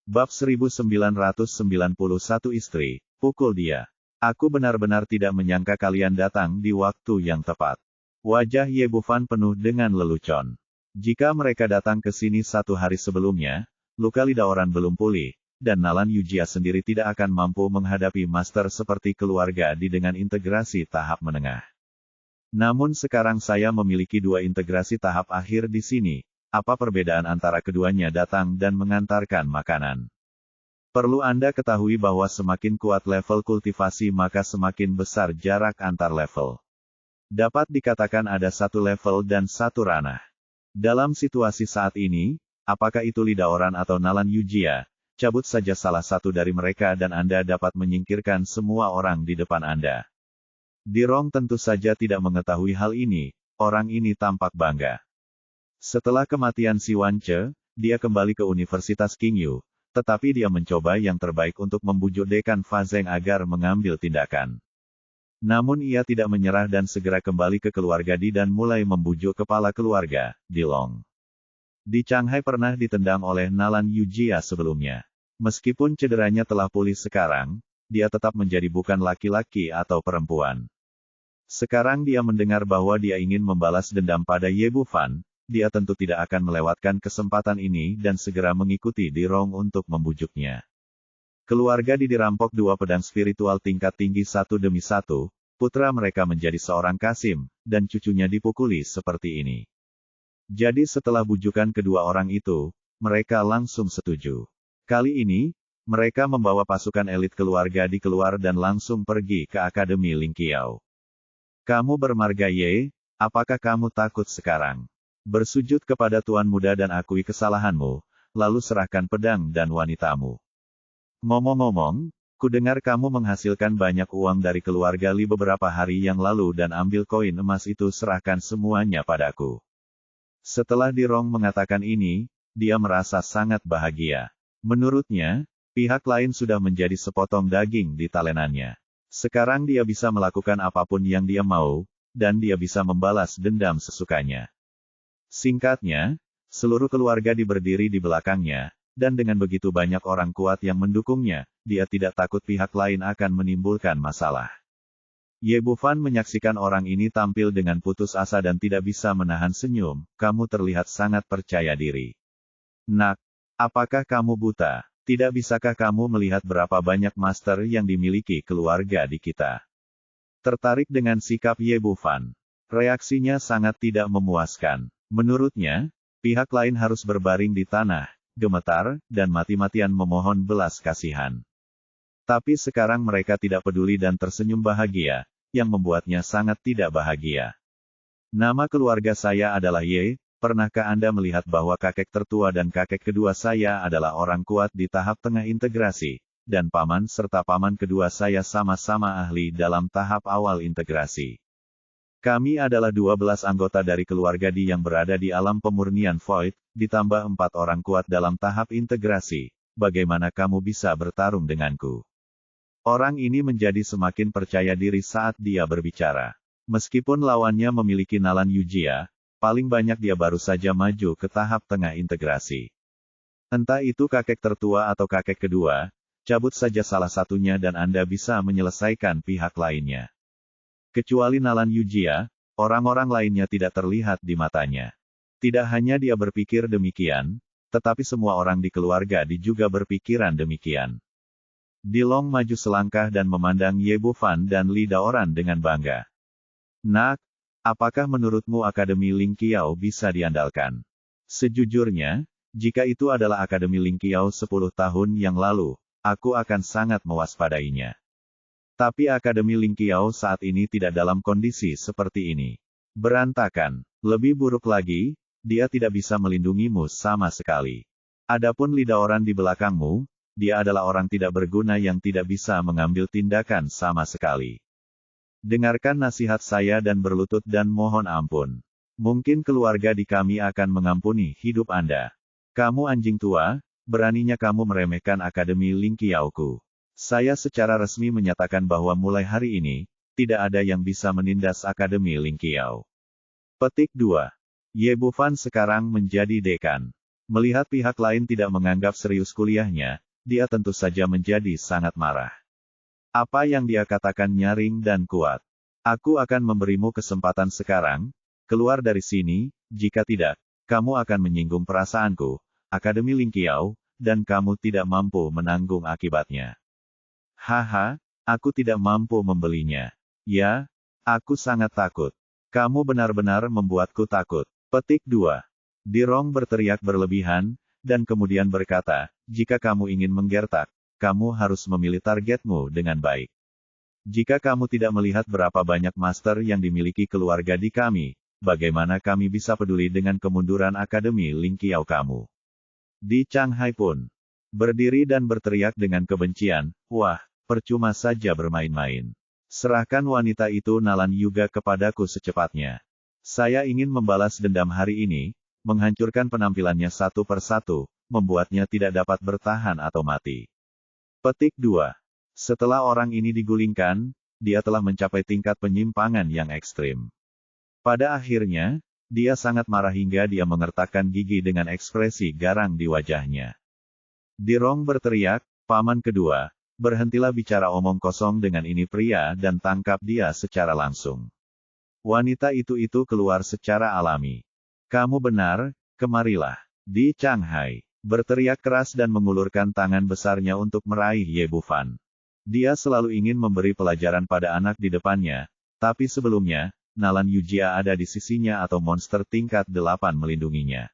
Bab 1991 Istri, pukul dia. Aku benar-benar tidak menyangka kalian datang di waktu yang tepat. Wajah Ye Bufan penuh dengan lelucon. Jika mereka datang ke sini 1 hari sebelumnya, luka lidah orang belum pulih, dan Nalan Yujia sendiri tidak akan mampu menghadapi master seperti keluarga di dengan integrasi tahap menengah. Namun sekarang saya memiliki 2 integrasi tahap akhir di sini. Apa perbedaan antara keduanya datang dan mengantarkan makanan? Perlu Anda ketahui bahwa semakin kuat level kultivasi maka semakin besar jarak antar level. Dapat dikatakan ada 1 level dan 1 ranah. Dalam situasi saat ini, apakah itu lidah orang atau Nalan Yujia, cabut saja salah satu dari mereka dan Anda dapat menyingkirkan semua orang di depan Anda. Dirong tentu saja tidak mengetahui hal ini, orang ini tampak bangga. Setelah kematian Si Wance, dia kembali ke Universitas Qingyu, tetapi dia mencoba yang terbaik untuk membujuk Dekan Fa Zeng agar mengambil tindakan. Namun ia tidak menyerah dan segera kembali ke keluarga Di dan mulai membujuk kepala keluarga, Di Long. Di Shanghai pernah ditendang oleh Nalan Yujia sebelumnya. Meskipun cederanya telah pulih sekarang, dia tetap menjadi bukan laki-laki atau perempuan. Sekarang dia mendengar bahwa dia ingin membalas dendam pada Ye Bufan. Dia tentu tidak akan melewatkan kesempatan ini dan segera mengikuti Dirong untuk membujuknya. Keluarga dirampok 2 pedang spiritual tingkat tinggi satu demi satu, putra mereka menjadi seorang Kasim, dan cucunya dipukuli seperti ini. Jadi setelah bujukan kedua orang itu, mereka langsung setuju. Kali ini, mereka membawa pasukan elit keluarga Di keluar dan langsung pergi ke Akademi Ling Qiao. Kamu bermarga Ye, apakah kamu takut sekarang? Bersujud kepada Tuan Muda dan akui kesalahanmu, lalu serahkan pedang dan wanitamu. Ngomong-ngomong, kudengar kamu menghasilkan banyak uang dari keluarga Li beberapa hari yang lalu dan ambil koin emas itu serahkan semuanya padaku. Setelah Dirong mengatakan ini, dia merasa sangat bahagia. Menurutnya, pihak lain sudah menjadi sepotong daging di talenannya. Sekarang dia bisa melakukan apapun yang dia mau, dan dia bisa membalas dendam sesukanya. Singkatnya, seluruh keluarga berdiri di belakangnya, dan dengan begitu banyak orang kuat yang mendukungnya, dia tidak takut pihak lain akan menimbulkan masalah. Ye Bufan menyaksikan orang ini tampil dengan putus asa dan tidak bisa menahan senyum. Kamu terlihat sangat percaya diri. Nak, apakah kamu buta? Tidak bisakah kamu melihat berapa banyak master yang dimiliki keluarga Di kita? Tertarik dengan sikap Ye Bufan. Reaksinya sangat tidak memuaskan. Menurutnya, pihak lain harus berbaring di tanah, gemetar, dan mati-matian memohon belas kasihan. Tapi sekarang mereka tidak peduli dan tersenyum bahagia, yang membuatnya sangat tidak bahagia. Nama keluarga saya adalah Ye, pernahkah Anda melihat bahwa kakek tertua dan kakek kedua saya adalah orang kuat di tahap tengah integrasi, dan paman serta paman kedua saya sama-sama ahli dalam tahap awal integrasi. Kami adalah 12 anggota dari keluarga Di yang berada di alam pemurnian Void, ditambah 4 orang kuat dalam tahap integrasi. Bagaimana kamu bisa bertarung denganku? Orang ini menjadi semakin percaya diri saat dia berbicara. Meskipun lawannya memiliki Nalan Yujia, paling banyak dia baru saja maju ke tahap tengah integrasi. Entah itu kakek tertua atau kakek kedua, cabut saja salah satunya dan Anda bisa menyelesaikan pihak lainnya. Kecuali Nalan Yujia, orang-orang lainnya tidak terlihat di matanya. Tidak hanya dia berpikir demikian, tetapi semua orang di keluarga Di juga berpikiran demikian. Di Long maju selangkah dan memandang Ye Bufan dan Li Daoran dengan bangga. Nak, apakah menurutmu Akademi Ling Qiao bisa diandalkan? Sejujurnya, jika itu adalah Akademi Ling Qiao 10 tahun yang lalu, aku akan sangat mewaspadainya. Tapi Akademi Ling Qiao saat ini tidak dalam kondisi seperti ini. Berantakan. Lebih buruk lagi, dia tidak bisa melindungimu sama sekali. Adapun Li Daoran di belakangmu, dia adalah orang tidak berguna yang tidak bisa mengambil tindakan sama sekali. Dengarkan nasihat saya dan berlutut dan mohon ampun. Mungkin keluarga Di kami akan mengampuni hidup Anda. Kamu anjing tua, beraninya kamu meremehkan Akademi Ling Qiao-ku. Saya secara resmi menyatakan bahwa mulai hari ini, tidak ada yang bisa menindas Akademi Ling Qiao. Petik 2. Ye Bufan sekarang menjadi dekan. Melihat pihak lain tidak menganggap serius kuliahnya, dia tentu saja menjadi sangat marah. Apa yang dia katakan nyaring dan kuat. Aku akan memberimu kesempatan sekarang, keluar dari sini, jika tidak, kamu akan menyinggung perasaanku, Akademi Lingqiao, dan kamu tidak mampu menanggung akibatnya. Haha, aku tidak mampu membelinya. Ya, aku sangat takut. Kamu benar-benar membuatku takut. Petik 2. Dirong berteriak berlebihan, dan kemudian berkata, jika kamu ingin menggertak, kamu harus memilih targetmu dengan baik. Jika kamu tidak melihat berapa banyak master yang dimiliki keluarga di kami, bagaimana kami bisa peduli dengan kemunduran Akademi Lingqiao kamu? Di Changhai pun berdiri dan berteriak dengan kebencian, wah, percuma saja bermain-main. Serahkan wanita itu Nalan Yuga kepadaku secepatnya. Saya ingin membalas dendam hari ini, menghancurkan penampilannya satu persatu, membuatnya tidak dapat bertahan atau mati. Petik 2. Setelah orang ini digulingkan, dia telah mencapai tingkat penyimpangan yang ekstrim. Pada akhirnya, dia sangat marah hingga dia mengertakkan gigi dengan ekspresi garang di wajahnya. Dirong berteriak, paman kedua, berhentilah bicara omong kosong dengan ini pria dan tangkap dia secara langsung. Wanita itu keluar secara alami. Kamu benar, kemarilah. Di Changhai berteriak keras dan mengulurkan tangan besarnya untuk meraih Ye Bufan. Dia selalu ingin memberi pelajaran pada anak di depannya, tapi sebelumnya, Nalan Yujia ada di sisinya atau monster tingkat 8 melindunginya.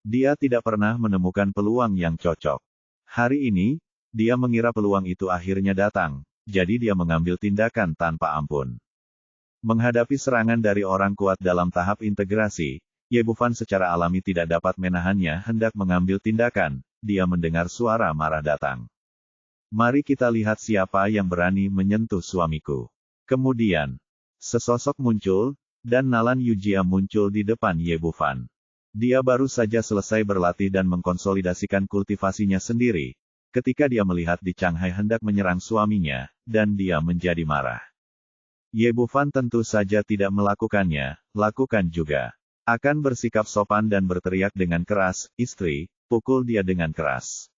Dia tidak pernah menemukan peluang yang cocok. Hari ini, dia mengira peluang itu akhirnya datang, jadi dia mengambil tindakan tanpa ampun. Menghadapi serangan dari orang kuat dalam tahap integrasi, Ye Bufan secara alami tidak dapat menahannya hendak mengambil tindakan, dia mendengar suara marah datang. Mari kita lihat siapa yang berani menyentuh suamiku. Kemudian, sesosok muncul, dan Nalan Yujia muncul di depan Ye Bufan. Dia baru saja selesai berlatih dan mengkonsolidasikan kultivasinya sendiri, ketika dia melihat di Changhai hendak menyerang suaminya, dan dia menjadi marah. Ye Bufan tentu saja tidak melakukannya, lakukan juga. Akan bersikap sopan dan berteriak dengan keras, istri, pukul dia dengan keras.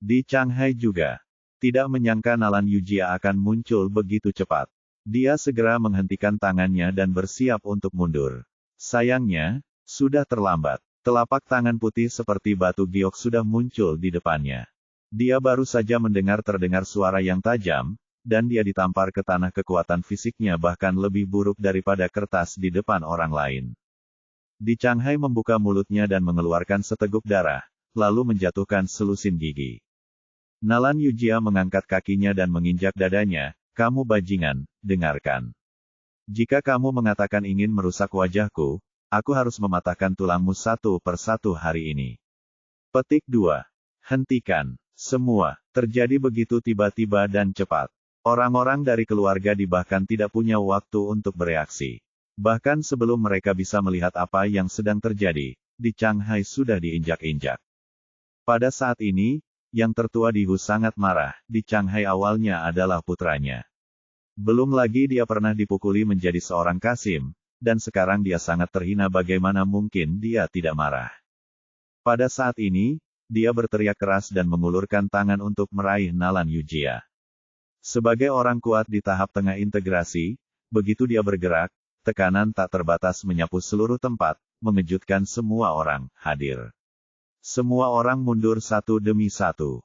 Di Changhai juga tidak menyangka Nalan Yujia akan muncul begitu cepat. Dia segera menghentikan tangannya dan bersiap untuk mundur. Sayangnya, sudah terlambat. Telapak tangan putih seperti batu giok sudah muncul di depannya. Dia baru saja terdengar suara yang tajam, dan dia ditampar ke tanah. Kekuatan fisiknya bahkan lebih buruk daripada kertas di depan orang lain. Di Changhai membuka mulutnya dan mengeluarkan seteguk darah, lalu menjatuhkan selusin gigi. Nalan Yujia mengangkat kakinya dan menginjak dadanya, kamu bajingan, dengarkan. Jika kamu mengatakan ingin merusak wajahku, aku harus mematahkan tulangmu satu persatu hari ini. Petik 2. Hentikan. Semua terjadi begitu tiba-tiba dan cepat. Orang-orang dari keluarga bahkan tidak punya waktu untuk bereaksi. Bahkan sebelum mereka bisa melihat apa yang sedang terjadi, di Changhai sudah diinjak-injak. Pada saat ini, yang tertua di Hu sangat marah. Di Changhai awalnya adalah putranya. Belum lagi dia pernah dipukuli menjadi seorang kasim, dan sekarang dia sangat terhina. Bagaimana mungkin dia tidak marah? Pada saat ini, dia berteriak keras dan mengulurkan tangan untuk meraih Nalan Yujia. Sebagai orang kuat di tahap tengah integrasi, begitu dia bergerak, tekanan tak terbatas menyapu seluruh tempat, mengejutkan semua orang hadir. Semua orang mundur satu demi satu.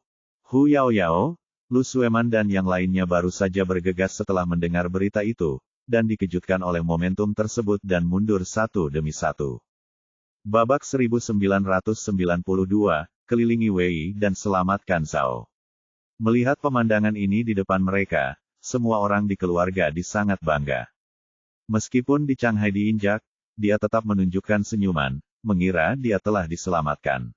Hu Yaoyao, Lu Sueman dan yang lainnya baru saja bergegas setelah mendengar berita itu, dan dikejutkan oleh momentum tersebut dan mundur satu demi satu. Babak 1992, kelilingi Wei dan selamatkan Zhao. Melihat pemandangan ini di depan mereka, semua orang di keluarga sangat bangga. Meskipun di Changhai diinjak, dia tetap menunjukkan senyuman, mengira dia telah diselamatkan.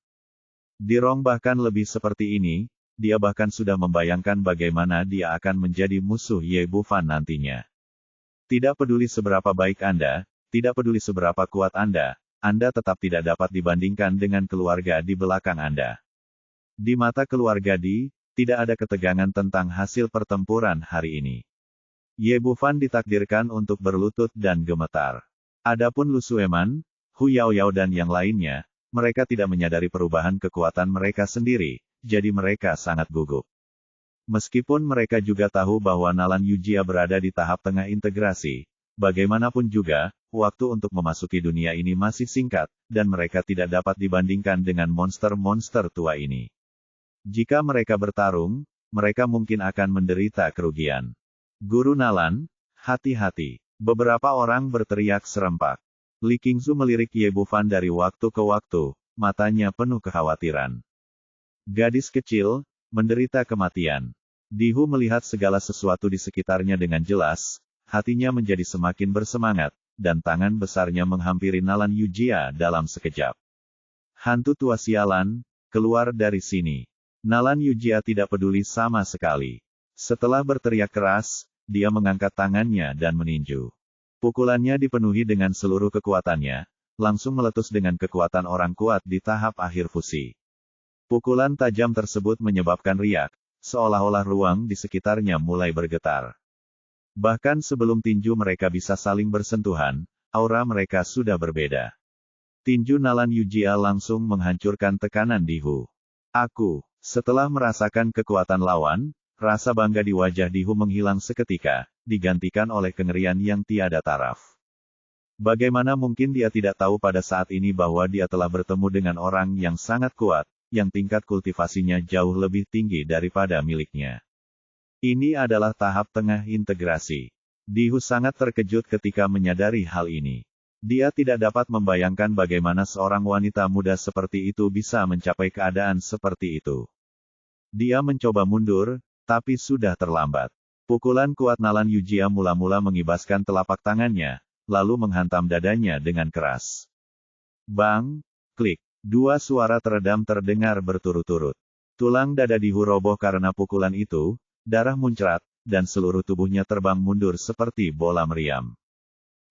Dirong bahkan lebih seperti ini, dia bahkan sudah membayangkan bagaimana dia akan menjadi musuh Ye Bufan nantinya. Tidak peduli seberapa baik Anda, tidak peduli seberapa kuat Anda tetap tidak dapat dibandingkan dengan keluarga di belakang Anda. Di mata keluarga tidak ada ketegangan tentang hasil pertempuran hari ini. Ye Bufan ditakdirkan untuk berlutut dan gemetar. Adapun Lu Sueman, Hu Yaoyao dan yang lainnya, mereka tidak menyadari perubahan kekuatan mereka sendiri, jadi mereka sangat gugup. Meskipun mereka juga tahu bahwa Nalan Yujia berada di tahap tengah integrasi, bagaimanapun juga, waktu untuk memasuki dunia ini masih singkat, dan mereka tidak dapat dibandingkan dengan monster-monster tua ini. Jika mereka bertarung, mereka mungkin akan menderita kerugian. Guru Nalan, hati-hati. Beberapa orang berteriak serempak. Li Qingzu melirik Ye Bufan dari waktu ke waktu, matanya penuh kekhawatiran. Gadis kecil, menderita kematian. Dihu melihat segala sesuatu di sekitarnya dengan jelas, hatinya menjadi semakin bersemangat, dan tangan besarnya menghampiri Nalan Yujia dalam sekejap. Hantu tua sialan, keluar dari sini. Nalan Yujia tidak peduli sama sekali. Setelah berteriak keras, dia mengangkat tangannya dan meninju. Pukulannya dipenuhi dengan seluruh kekuatannya, langsung meletus dengan kekuatan orang kuat di tahap akhir fusi. Pukulan tajam tersebut menyebabkan riak, seolah-olah ruang di sekitarnya mulai bergetar. Bahkan sebelum tinju mereka bisa saling bersentuhan, aura mereka sudah berbeda. Tinju Nalan Yujia langsung menghancurkan tekanan Dihu. Setelah merasakan kekuatan lawan, rasa bangga di wajah Dihu menghilang seketika, digantikan oleh kengerian yang tiada taraf. Bagaimana mungkin dia tidak tahu pada saat ini bahwa dia telah bertemu dengan orang yang sangat kuat, yang tingkat kultivasinya jauh lebih tinggi daripada miliknya. Ini adalah tahap tengah integrasi. Dihu sangat terkejut ketika menyadari hal ini. Dia tidak dapat membayangkan bagaimana seorang wanita muda seperti itu bisa mencapai keadaan seperti itu. Dia mencoba mundur, tapi sudah terlambat. Pukulan kuat Nalan Yujia mula-mula mengibaskan telapak tangannya, lalu menghantam dadanya dengan keras. Bang! Klik! Dua suara teredam terdengar berturut-turut. Tulang dada Dihu roboh karena pukulan itu, darah muncrat, dan seluruh tubuhnya terbang mundur seperti bola meriam.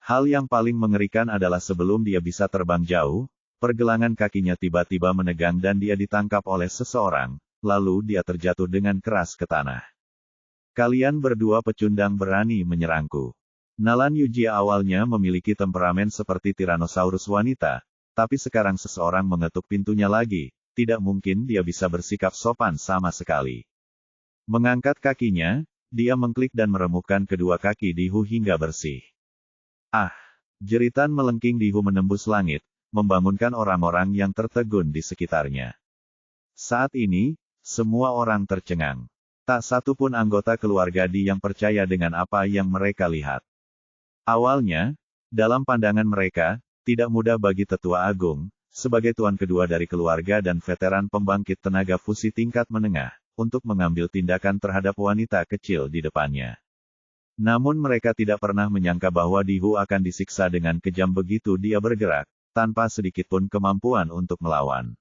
Hal yang paling mengerikan adalah sebelum dia bisa terbang jauh, pergelangan kakinya tiba-tiba menegang dan dia ditangkap oleh seseorang, lalu dia terjatuh dengan keras ke tanah. Kalian berdua pecundang berani menyerangku. Nalan Yujia awalnya memiliki temperamen seperti Tyrannosaurus wanita, tapi sekarang seseorang mengetuk pintunya lagi, tidak mungkin dia bisa bersikap sopan sama sekali. Mengangkat kakinya, dia mengklik dan meremukkan kedua kaki Dihu hingga bersih. Jeritan melengking Dihu menembus langit, membangunkan orang-orang yang tertegun di sekitarnya. Saat ini, semua orang tercengang. Tak satu pun anggota keluarga Di yang percaya dengan apa yang mereka lihat. Awalnya, dalam pandangan mereka, tidak mudah bagi Tetua Agung, sebagai tuan kedua dari keluarga dan veteran pembangkit tenaga fusi tingkat menengah, untuk mengambil tindakan terhadap wanita kecil di depannya. Namun mereka tidak pernah menyangka bahwa Dihu akan disiksa dengan kejam begitu dia bergerak, tanpa sedikitpun kemampuan untuk melawan.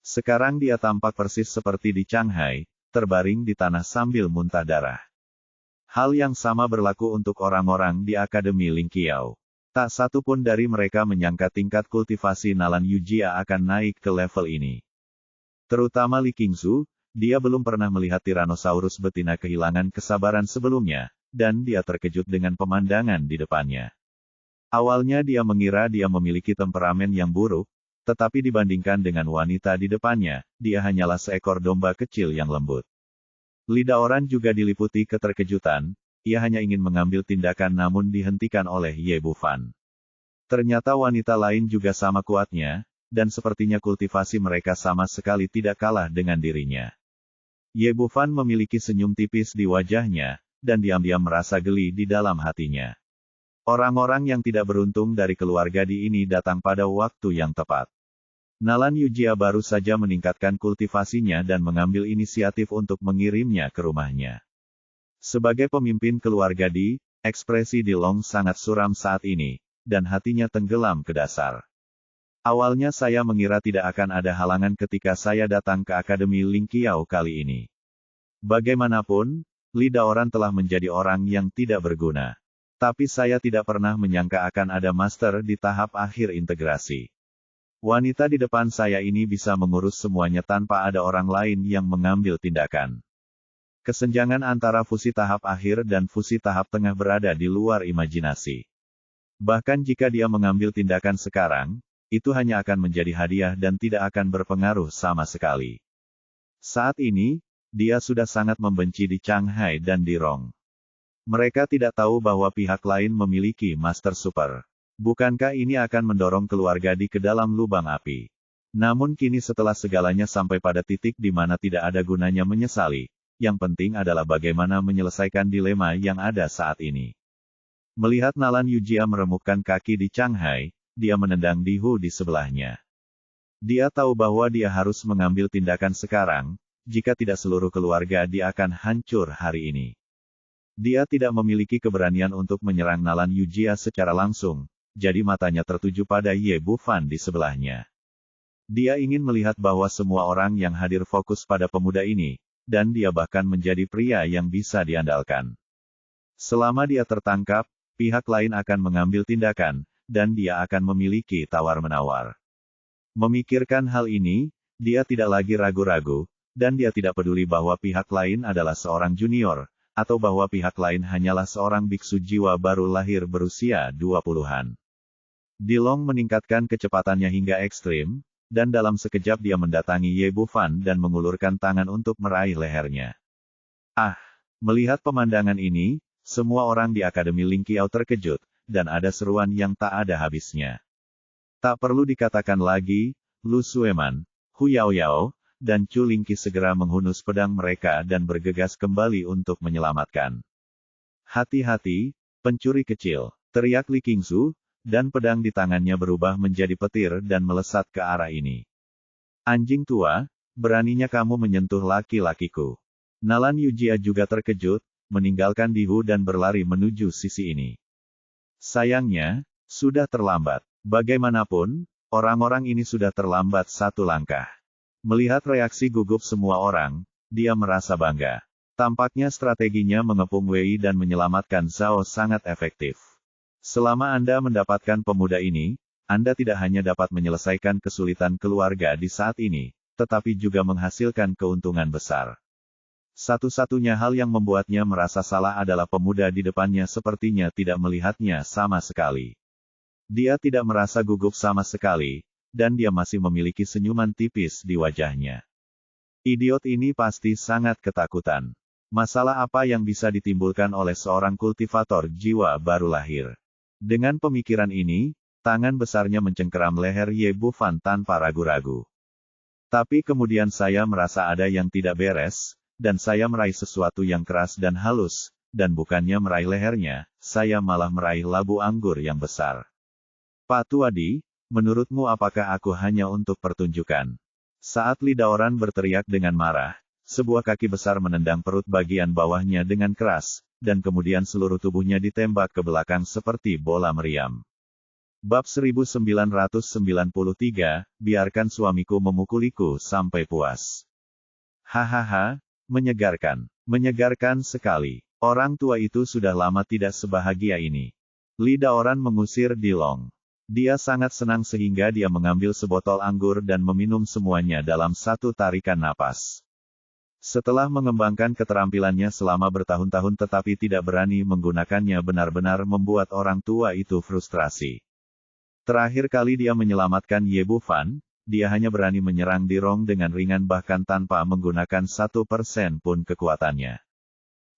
Sekarang dia tampak persis seperti di Shanghai, terbaring di tanah sambil muntah darah. Hal yang sama berlaku untuk orang-orang di Akademi Lingqiao. Tak satu pun dari mereka menyangka tingkat kultivasi Nalan Yujia akan naik ke level ini. Terutama Li Qingzu, dia belum pernah melihat Tyrannosaurus betina kehilangan kesabaran sebelumnya, dan dia terkejut dengan pemandangan di depannya. Awalnya dia mengira dia memiliki temperamen yang buruk, tetapi dibandingkan dengan wanita di depannya, dia hanyalah seekor domba kecil yang lembut. Lidah orang juga diliputi keterkejutan. Ia hanya ingin mengambil tindakan namun dihentikan oleh Ye Bufan. Ternyata wanita lain juga sama kuatnya, dan sepertinya kultivasi mereka sama sekali tidak kalah dengan dirinya. Ye Bufan memiliki senyum tipis di wajahnya, dan diam-diam merasa geli di dalam hatinya. Orang-orang yang tidak beruntung dari keluarga Di ini datang pada waktu yang tepat. Nalan Yujia baru saja meningkatkan kultivasinya dan mengambil inisiatif untuk mengirimnya ke rumahnya. Sebagai pemimpin keluarga Di, ekspresi Di Long sangat suram saat ini, dan hatinya tenggelam ke dasar. Awalnya saya mengira tidak akan ada halangan ketika saya datang ke Akademi Lingqiao kali ini. Bagaimanapun, Li Daoran telah menjadi orang yang tidak berguna. Tapi saya tidak pernah menyangka akan ada master di tahap akhir integrasi. Wanita di depan saya ini bisa mengurus semuanya tanpa ada orang lain yang mengambil tindakan. Kesenjangan antara fusi tahap akhir dan fusi tahap tengah berada di luar imajinasi. Bahkan jika dia mengambil tindakan sekarang, itu hanya akan menjadi hadiah dan tidak akan berpengaruh sama sekali. Saat ini, dia sudah sangat membenci di Shanghai dan di Rong. Mereka tidak tahu bahwa pihak lain memiliki Master Super. Bukankah ini akan mendorong keluarga di ke dalam lubang api? Namun kini setelah segalanya sampai pada titik di mana tidak ada gunanya menyesali, yang penting adalah bagaimana menyelesaikan dilema yang ada saat ini. Melihat Nalan Yujia meremukkan kaki di Shanghai, dia menendang Di Hu di sebelahnya. Dia tahu bahwa dia harus mengambil tindakan sekarang, jika tidak seluruh keluarga dia akan hancur hari ini. Dia tidak memiliki keberanian untuk menyerang Nalan Yujia secara langsung, jadi matanya tertuju pada Ye Bufan di sebelahnya. Dia ingin melihat bahwa semua orang yang hadir fokus pada pemuda ini, dan dia bahkan menjadi pria yang bisa diandalkan. Selama dia tertangkap, pihak lain akan mengambil tindakan, dan dia akan memiliki tawar-menawar. Memikirkan hal ini, dia tidak lagi ragu-ragu, dan dia tidak peduli bahwa pihak lain adalah seorang junior, atau bahwa pihak lain hanyalah seorang biksu jiwa baru lahir berusia 20-an. Dilong meningkatkan kecepatannya hingga ekstrim, dan dalam sekejap dia mendatangi Ye Bufan dan mengulurkan tangan untuk meraih lehernya. Ah! Melihat pemandangan ini, semua orang di Akademi Ling Qiao terkejut, dan ada seruan yang tak ada habisnya. Tak perlu dikatakan lagi, Lu Sueman, Hu Yaoyao, dan Chu Lingqi segera menghunus pedang mereka dan bergegas kembali untuk menyelamatkan. Hati-hati, pencuri kecil, teriak Li Qingzu, dan pedang di tangannya berubah menjadi petir dan melesat ke arah ini. Anjing tua, beraninya kamu menyentuh laki-lakiku. Nalan Yujia juga terkejut, meninggalkan Di Hu dan berlari menuju sisi ini. Sayangnya, sudah terlambat. Bagaimanapun, orang-orang ini sudah terlambat satu langkah. Melihat reaksi gugup semua orang, dia merasa bangga. Tampaknya strateginya mengepung Wei dan menyelamatkan Zhao sangat efektif. Selama Anda mendapatkan pemuda ini, Anda tidak hanya dapat menyelesaikan kesulitan keluarga di saat ini, tetapi juga menghasilkan keuntungan besar. Satu-satunya hal yang membuatnya merasa salah adalah pemuda di depannya sepertinya tidak melihatnya sama sekali. Dia tidak merasa gugup sama sekali, dan dia masih memiliki senyuman tipis di wajahnya. Idiot ini pasti sangat ketakutan. Masalah apa yang bisa ditimbulkan oleh seorang kultivator jiwa baru lahir? Dengan pemikiran ini, tangan besarnya mencengkeram leher Ye Bufan tanpa ragu-ragu. Tapi kemudian saya merasa ada yang tidak beres, dan saya meraih sesuatu yang keras dan halus, dan bukannya meraih lehernya, saya malah meraih labu anggur yang besar. Pak Tuadi, menurutmu apakah aku hanya untuk pertunjukan? Saat Li Daoran berteriak dengan marah, sebuah kaki besar menendang perut bagian bawahnya dengan keras, dan kemudian seluruh tubuhnya ditembak ke belakang seperti bola meriam. Bab 1993, biarkan suamiku memukuliku sampai puas. Hahaha. Menyegarkan. Menyegarkan sekali. Orang tua itu sudah lama tidak sebahagia ini. Li Daoran mengusir Dilong. Dia sangat senang sehingga dia mengambil sebotol anggur dan meminum semuanya dalam satu tarikan napas. Setelah mengembangkan keterampilannya selama bertahun-tahun tetapi tidak berani menggunakannya benar-benar membuat orang tua itu frustrasi. Terakhir kali dia menyelamatkan Ye Bufan, dia hanya berani menyerang Di Rong dengan ringan bahkan tanpa menggunakan 1% pun kekuatannya.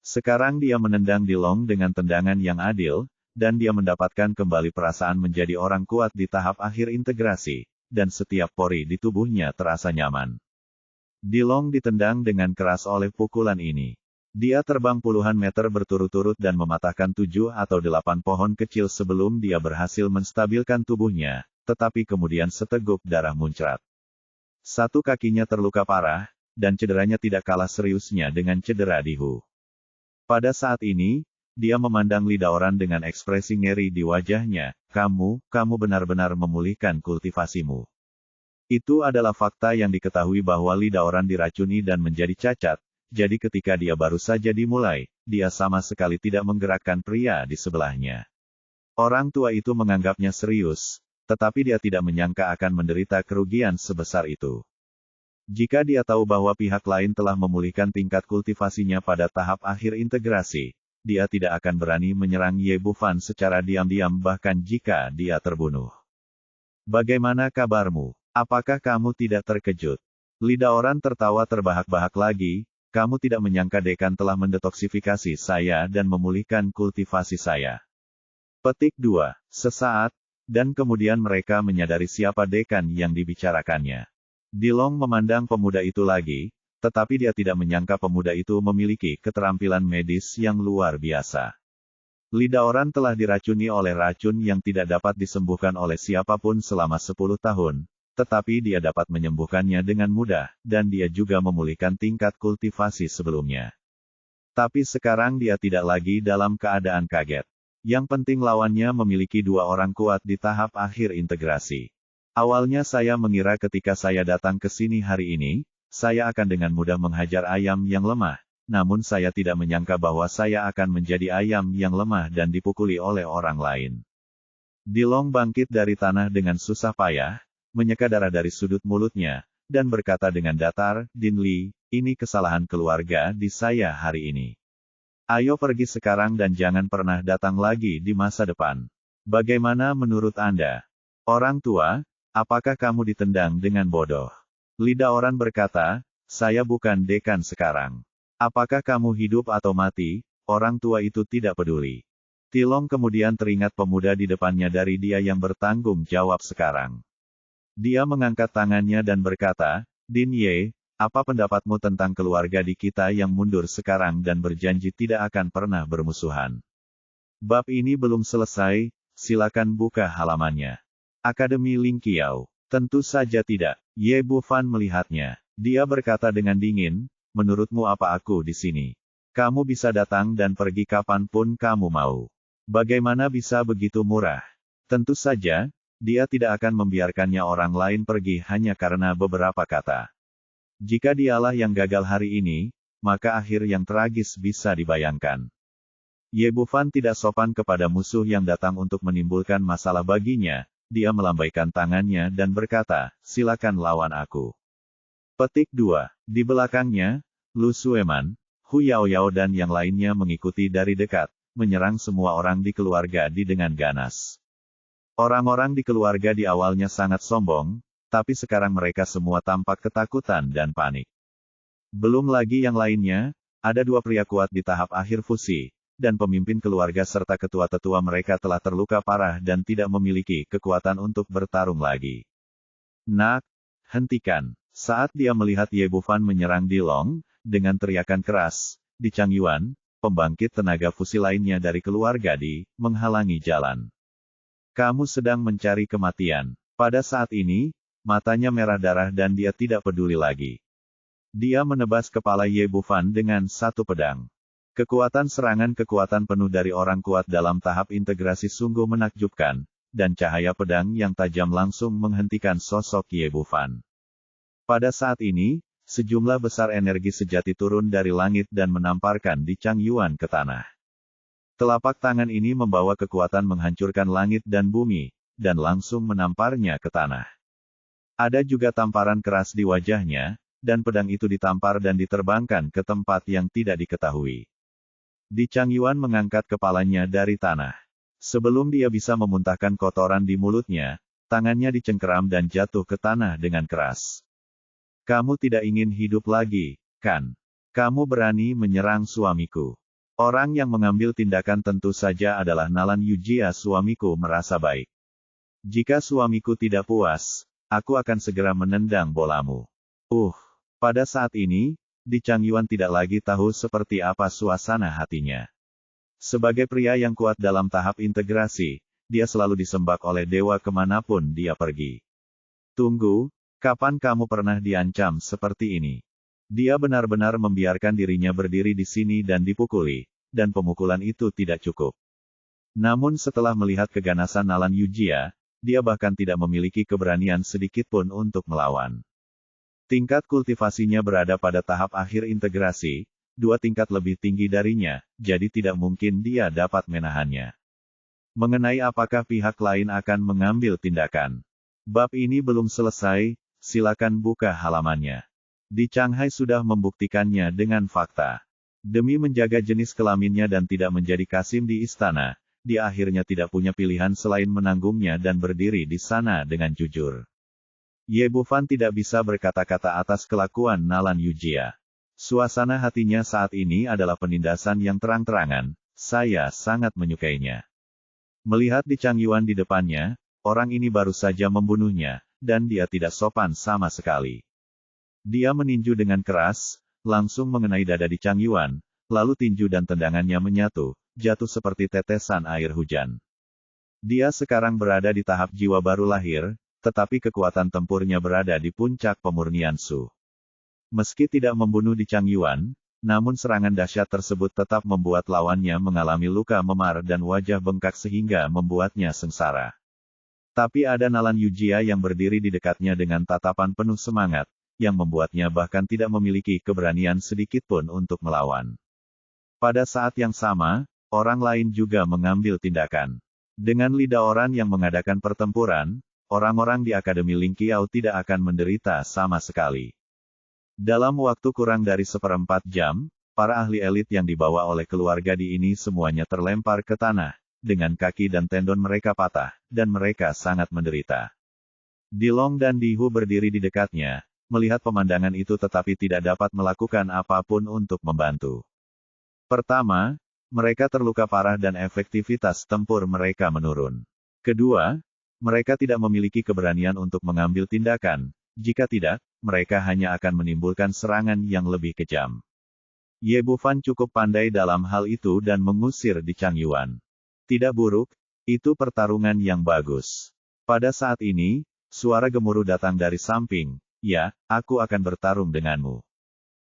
Sekarang dia menendang Di Long dengan tendangan yang adil, dan dia mendapatkan kembali perasaan menjadi orang kuat di tahap akhir integrasi, dan setiap pori di tubuhnya terasa nyaman. Di Long ditendang dengan keras oleh pukulan ini. Dia terbang puluhan meter berturut-turut dan mematahkan 7 atau 8 pohon kecil sebelum dia berhasil menstabilkan tubuhnya. Tetapi kemudian seteguk darah muncrat. Satu kakinya terluka parah, dan cederanya tidak kalah seriusnya dengan cedera Di Hu. Pada saat ini, dia memandang Li Daoran dengan ekspresi ngeri di wajahnya, kamu benar-benar memulihkan kultivasimu. Itu adalah fakta yang diketahui bahwa Li Daoran diracuni dan menjadi cacat, jadi ketika dia baru saja dimulai, dia sama sekali tidak menggerakkan pria di sebelahnya. Orang tua itu menganggapnya serius, tetapi dia tidak menyangka akan menderita kerugian sebesar itu. Jika dia tahu bahwa pihak lain telah memulihkan tingkat kultivasinya pada tahap akhir integrasi, dia tidak akan berani menyerang Ye Bufan secara diam-diam bahkan jika dia terbunuh. Bagaimana kabarmu? Apakah kamu tidak terkejut? Lidaoran tertawa terbahak-bahak lagi, kamu tidak menyangka dekan telah mendetoksifikasi saya dan memulihkan kultivasi saya. Petik 2. Sesaat, dan kemudian mereka menyadari siapa dekan yang dibicarakannya. Dilong memandang pemuda itu lagi, tetapi dia tidak menyangka pemuda itu memiliki keterampilan medis yang luar biasa. Lidaoran telah diracuni oleh racun yang tidak dapat disembuhkan oleh siapapun selama 10 tahun, tetapi dia dapat menyembuhkannya dengan mudah, dan dia juga memulihkan tingkat kultivasi sebelumnya. Tapi sekarang dia tidak lagi dalam keadaan kaget. Yang penting lawannya memiliki 2 orang kuat di tahap akhir integrasi. Awalnya saya mengira ketika saya datang ke sini hari ini, saya akan dengan mudah menghajar ayam yang lemah. Namun saya tidak menyangka bahwa saya akan menjadi ayam yang lemah dan dipukuli oleh orang lain. Dilong bangkit dari tanah dengan susah payah, menyeka darah dari sudut mulutnya, dan berkata dengan datar, Din Li, ini kesalahan keluarga di saya hari ini. Ayo pergi sekarang dan jangan pernah datang lagi di masa depan. Bagaimana menurut Anda? Orang tua, apakah kamu ditendang dengan bodoh? Lidaoran berkata, saya bukan dekan sekarang. Apakah kamu hidup atau mati, orang tua itu tidak peduli. Tilong kemudian teringat pemuda di depannya dari dia yang bertanggung jawab sekarang. Dia mengangkat tangannya dan berkata, Din Ye, apa pendapatmu tentang keluarga di kita yang mundur sekarang dan berjanji tidak akan pernah bermusuhan? Bab ini belum selesai, silakan buka halamannya. Akademi Ling Qiao. Tentu saja tidak. Ye Bufan melihatnya. Dia berkata dengan dingin, menurutmu apa aku di sini? Kamu bisa datang dan pergi kapanpun kamu mau. Bagaimana bisa begitu murah? Tentu saja, dia tidak akan membiarkannya orang lain pergi hanya karena beberapa kata. Jika dialah yang gagal hari ini, maka akhir yang tragis bisa dibayangkan. Ye Bufan tidak sopan kepada musuh yang datang untuk menimbulkan masalah baginya, dia melambaikan tangannya dan berkata, silakan lawan aku. Petik 2. Di belakangnya, Lu Sueman, Hu Yaoyao dan yang lainnya mengikuti dari dekat, menyerang semua orang di keluarga Di dengan ganas. Orang-orang di keluarga Di awalnya sangat sombong, tapi sekarang mereka semua tampak ketakutan dan panik. Belum lagi yang lainnya, ada 2 pria kuat di tahap akhir fusi, dan pemimpin keluarga serta ketua-tetua mereka telah terluka parah dan tidak memiliki kekuatan untuk bertarung lagi. Nak, hentikan. Saat dia melihat Ye Bufan menyerang Dilong, dengan teriakan keras, Di Changyuan, pembangkit tenaga fusi lainnya dari keluarga Di, menghalangi jalan. Kamu sedang mencari kematian. Pada saat ini, matanya merah darah dan dia tidak peduli lagi. Dia menebas kepala Ye Bufan dengan 1 pedang. Kekuatan serangan kekuatan penuh dari orang kuat dalam tahap integrasi sungguh menakjubkan, dan cahaya pedang yang tajam langsung menghentikan sosok Ye Bufan. Pada saat ini, sejumlah besar energi sejati turun dari langit dan menamparkan Di Changyuan ke tanah. Telapak tangan ini membawa kekuatan menghancurkan langit dan bumi, dan langsung menamparnya ke tanah. Ada juga tamparan keras di wajahnya, dan pedang itu ditampar dan diterbangkan ke tempat yang tidak diketahui. Di Changyuan mengangkat kepalanya dari tanah. Sebelum dia bisa memuntahkan kotoran di mulutnya, tangannya dicengkeram dan jatuh ke tanah dengan keras. Kamu tidak ingin hidup lagi, kan? Kamu berani menyerang suamiku. Orang yang mengambil tindakan tentu saja adalah Nalan Yujia. Suamiku merasa baik. Jika suamiku tidak puas, aku akan segera menendang bolamu. Pada saat ini, Di Changyuan tidak lagi tahu seperti apa suasana hatinya. Sebagai pria yang kuat dalam tahap integrasi, dia selalu disembah oleh dewa kemanapun dia pergi. Tunggu, kapan kamu pernah diancam seperti ini? Dia benar-benar membiarkan dirinya berdiri di sini dan dipukuli, dan pemukulan itu tidak cukup. Namun setelah melihat keganasan Nalan Yujia, dia bahkan tidak memiliki keberanian sedikitpun untuk melawan. Tingkat kultivasinya berada pada tahap akhir integrasi, 2 tingkat lebih tinggi darinya, jadi tidak mungkin dia dapat menahannya. Mengenai apakah pihak lain akan mengambil tindakan. Bab ini belum selesai, silakan buka halamannya. Di Changhai sudah membuktikannya dengan fakta. Demi menjaga jenis kelaminnya dan tidak menjadi kasim di istana, dia akhirnya tidak punya pilihan selain menanggungnya dan berdiri di sana dengan jujur. Ye Bufan tidak bisa berkata-kata atas kelakuan Nalan Yujia. Suasana hatinya saat ini adalah penindasan yang terang-terangan. Saya sangat menyukainya. Melihat Di Changyuan di depannya, orang ini baru saja membunuhnya, dan dia tidak sopan sama sekali. Dia meninju dengan keras, langsung mengenai dada Di Changyuan, lalu tinju dan tendangannya menyatu, jatuh seperti tetesan air hujan. Dia sekarang berada di tahap jiwa baru lahir, tetapi kekuatan tempurnya berada di puncak pemurnian Su. Meski tidak membunuh Di Changyuan, namun serangan dahsyat tersebut tetap membuat lawannya mengalami luka memar dan wajah bengkak sehingga membuatnya sengsara. Tapi ada Nalan Yujia yang berdiri di dekatnya dengan tatapan penuh semangat, yang membuatnya bahkan tidak memiliki keberanian sedikitpun untuk melawan. Pada saat yang sama, orang lain juga mengambil tindakan. Dengan lidah orang yang mengadakan pertempuran, orang-orang di Akademi Ling Qiao tidak akan menderita sama sekali. Dalam waktu kurang dari 1/4 jam, para ahli elit yang dibawa oleh keluarga Di ini semuanya terlempar ke tanah, dengan kaki dan tendon mereka patah, dan mereka sangat menderita. Di Long dan Di Hu berdiri di dekatnya, melihat pemandangan itu tetapi tidak dapat melakukan apapun untuk membantu. Pertama, mereka terluka parah dan efektivitas tempur mereka menurun. Kedua, mereka tidak memiliki keberanian untuk mengambil tindakan, jika tidak, mereka hanya akan menimbulkan serangan yang lebih kejam. Ye Bufan cukup pandai dalam hal itu dan mengusir Di Changyuan. Tidak buruk, itu pertarungan yang bagus. Pada saat ini, suara gemuruh datang dari samping. Ya, aku akan bertarung denganmu.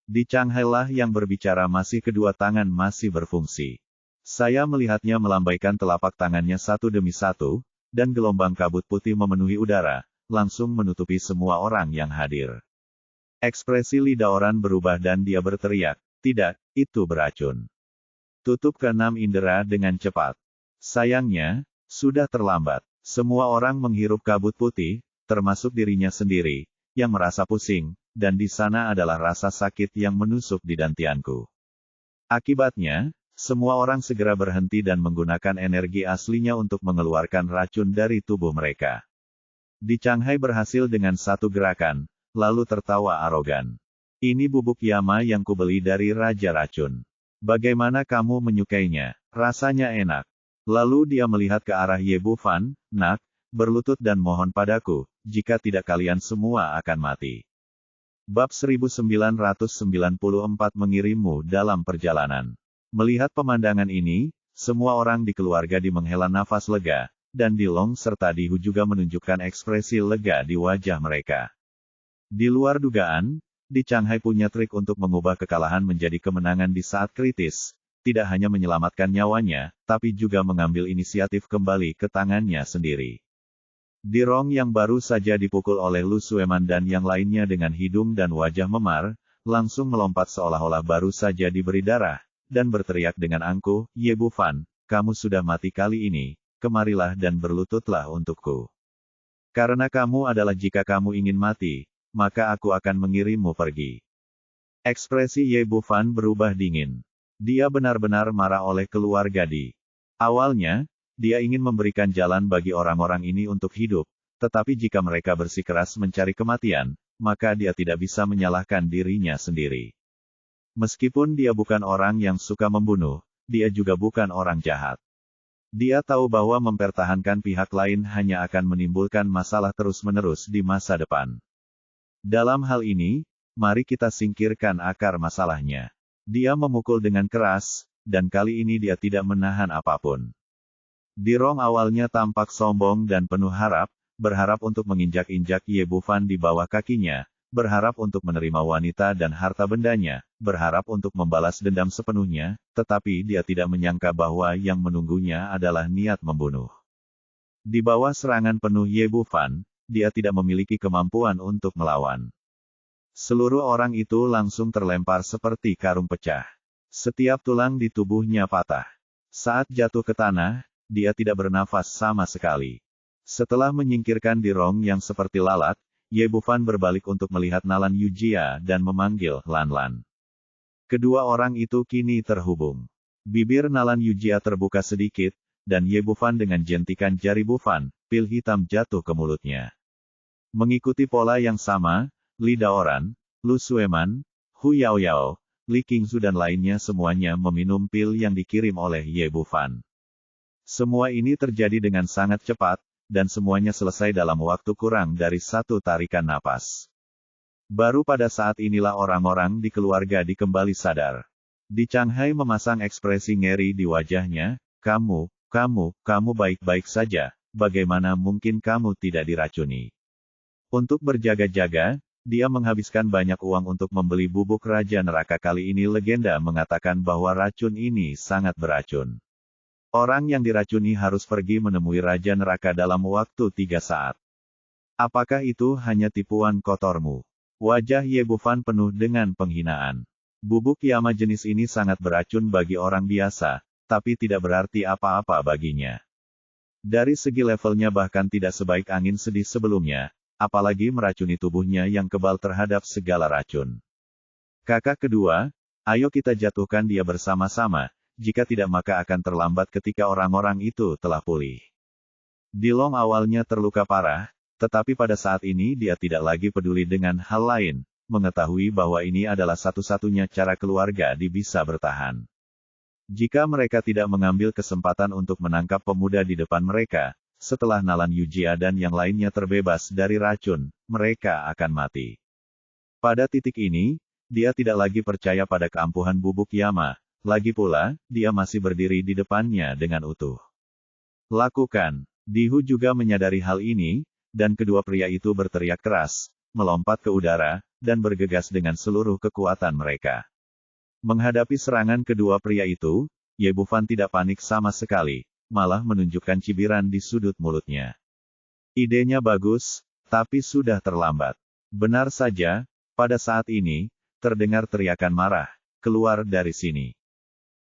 Di Changhai lah yang berbicara masih kedua tangan masih berfungsi. Saya melihatnya melambaikan telapak tangannya satu demi satu, dan gelombang kabut putih memenuhi udara, langsung menutupi semua orang yang hadir. Ekspresi lidah orang berubah dan dia berteriak, tidak, itu beracun. Tutup keenam indera dengan cepat. Sayangnya, sudah terlambat. Semua orang menghirup kabut putih, termasuk dirinya sendiri, yang merasa pusing, dan di sana adalah rasa sakit yang menusuk di dantianku. Akibatnya, semua orang segera berhenti dan menggunakan energi aslinya untuk mengeluarkan racun dari tubuh mereka. Di Changhai berhasil dengan satu gerakan, lalu tertawa arogan. Ini bubuk Yama yang kubeli dari Raja Racun. Bagaimana kamu menyukainya? Rasanya enak. Lalu dia melihat ke arah Ye Bufan, nak, berlutut dan mohon padaku, jika tidak kalian semua akan mati. Bab 1994 mengirimmu dalam perjalanan. Melihat pemandangan ini, semua orang di keluarga Di menghela nafas lega, dan Di Long serta Di Hu juga menunjukkan ekspresi lega di wajah mereka. Di luar dugaan, Di Changhai punya trik untuk mengubah kekalahan menjadi kemenangan di saat kritis, tidak hanya menyelamatkan nyawanya, tapi juga mengambil inisiatif kembali ke tangannya sendiri. Di Rong yang baru saja dipukul oleh Lu Sueman dan yang lainnya dengan hidung dan wajah memar, langsung melompat seolah-olah baru saja diberi darah, dan berteriak dengan angkuh, Ye Bufan, kamu sudah mati kali ini, kemarilah dan berlututlah untukku. Karena kamu adalah jika kamu ingin mati, maka aku akan mengirimmu pergi. Ekspresi Ye Bufan berubah dingin. Dia benar-benar marah oleh keluarga Di. Awalnya, dia ingin memberikan jalan bagi orang-orang ini untuk hidup, tetapi jika mereka bersikeras mencari kematian, maka dia tidak bisa menyalahkan dirinya sendiri. Meskipun dia bukan orang yang suka membunuh, dia juga bukan orang jahat. Dia tahu bahwa mempertahankan pihak lain hanya akan menimbulkan masalah terus-menerus di masa depan. Dalam hal ini, mari kita singkirkan akar masalahnya. Dia memukul dengan keras, dan kali ini dia tidak menahan apapun. Di Rong awalnya tampak sombong dan penuh harap, berharap untuk menginjak-injak Ye Bufan di bawah kakinya, berharap untuk menerima wanita dan harta bendanya, berharap untuk membalas dendam sepenuhnya, tetapi dia tidak menyangka bahwa yang menunggunya adalah niat membunuh. Di bawah serangan penuh Ye Bufan, dia tidak memiliki kemampuan untuk melawan. Seluruh orang itu langsung terlempar seperti karung pecah. Setiap tulang di tubuhnya patah. Saat jatuh ke tanah, dia tidak bernafas sama sekali. Setelah menyingkirkan Di Rong yang seperti lalat, Ye Bufan berbalik untuk melihat Nalan Yujia dan memanggil Lan Lan. Kedua orang itu kini terhubung. Bibir Nalan Yujia terbuka sedikit, dan Ye Bufan dengan jentikan jari Bufan, pil hitam jatuh ke mulutnya. Mengikuti pola yang sama, Li Daoran, Lu Sueman, Hu Yaoyao, Li Qingzu dan lainnya semuanya meminum pil yang dikirim oleh Ye Bufan. Semua ini terjadi dengan sangat cepat, dan semuanya selesai dalam waktu kurang dari 1 tarikan napas. Baru pada saat inilah orang-orang di keluarga kembali sadar. Di Changhai memasang ekspresi ngeri di wajahnya, kamu baik-baik saja, bagaimana mungkin kamu tidak diracuni? Untuk berjaga-jaga, dia menghabiskan banyak uang untuk membeli bubuk Raja Neraka. Kali ini legenda mengatakan bahwa racun ini sangat beracun. Orang yang diracuni harus pergi menemui Raja Neraka dalam waktu 3 saat. Apakah itu hanya tipuan kotormu? Wajah Ye Bufan penuh dengan penghinaan. Bubuk Yama jenis ini sangat beracun bagi orang biasa, tapi tidak berarti apa-apa baginya. Dari segi levelnya bahkan tidak sebaik angin sedih sebelumnya, apalagi meracuni tubuhnya yang kebal terhadap segala racun. Kakak kedua, ayo kita jatuhkan dia bersama-sama, jika tidak maka akan terlambat ketika orang-orang itu telah pulih. Dilong awalnya terluka parah, tetapi pada saat ini dia tidak lagi peduli dengan hal lain, mengetahui bahwa ini adalah satu-satunya cara keluarga bisa bertahan. Jika mereka tidak mengambil kesempatan untuk menangkap pemuda di depan mereka, setelah Nalan Yujia dan yang lainnya terbebas dari racun, mereka akan mati. Pada titik ini, dia tidak lagi percaya pada keampuhan bubuk Yama, lagi pula, dia masih berdiri di depannya dengan utuh. Lakukan. Dihu juga menyadari hal ini, dan kedua pria itu berteriak keras, melompat ke udara, dan bergegas dengan seluruh kekuatan mereka. Menghadapi serangan kedua pria itu, Ye Bufan tidak panik sama sekali, malah menunjukkan cibiran di sudut mulutnya. Idenya bagus, tapi sudah terlambat. Benar saja, pada saat ini, terdengar teriakan marah, keluar dari sini.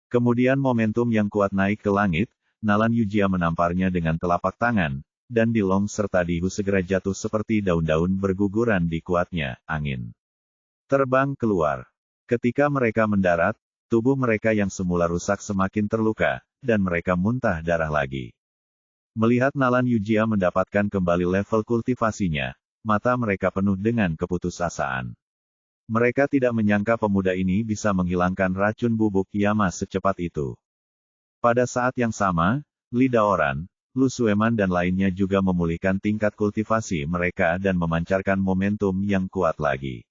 Kemudian momentum yang kuat naik ke langit, Nalan Yujia menamparnya dengan telapak tangan, dan Dilong serta Dihu segera jatuh seperti daun-daun berguguran di kuatnya angin. Terbang keluar. Ketika mereka mendarat, tubuh mereka yang semula rusak semakin terluka, dan mereka muntah darah lagi. Melihat Nalan Yujia mendapatkan kembali level kultivasinya, mata mereka penuh dengan keputusasaan. Mereka tidak menyangka pemuda ini bisa menghilangkan racun bubuk Yama secepat itu. Pada saat yang sama, Li Daoran, Lu Sueman dan lainnya juga memulihkan tingkat kultivasi mereka dan memancarkan momentum yang kuat lagi.